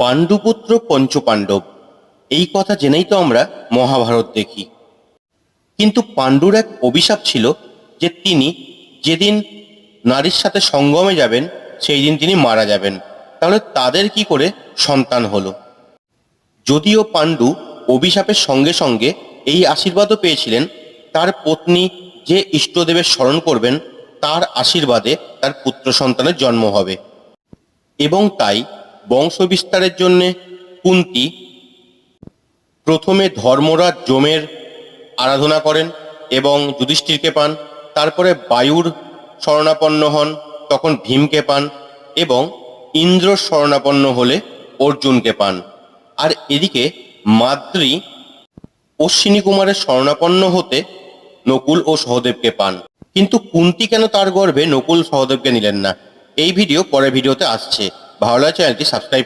পাণ্ডুপুত্র পঞ্চপাণ্ডব, এই কথা জেনেই তো আমরা মহাভারত দেখি। কিন্তু পাণ্ডুর এক অভিশাপ ছিল যে তিনি যেদিন নারীর সাথে সঙ্গমে যাবেন সেই দিন তিনি মারা যাবেন। তাহলে তাদের কি করে সন্তান হলো? যদিও পাণ্ডু অভিশাপের সঙ্গে সঙ্গে এই আশীর্বাদও পেয়েছিলেন, তার পত্নী যে ইষ্টদেবের স্মরণ করবেন তার আশীর্বাদে তার পুত্র সন্তানের জন্ম হবে। এবং তাই বংশ বিস্তারের জন্যে কুন্তী প্রথমে ধর্মরাজ যমের আরাধনা করেন এবং যুধিষ্ঠিরকে পান, তারপরে বায়ুর শরণাপন্ন হন, তখন ভীমকে পান, এবং ইন্দ্র শরণাপন্ন হলে অর্জুনকে পান। আর এদিকে মাদ্রী অশ্বিনী কুমারের শরণাপন্ন হতে নকুল ও সহদেবকে পান। কিন্তু কুন্তী কেন তার গর্ভে নকুল সহদেবকে নিলেন না? এই ভিডিও পরের ভিডিওতে আসছে। ভালো লাগে চ্যানেলটি সাবস্ক্রাইব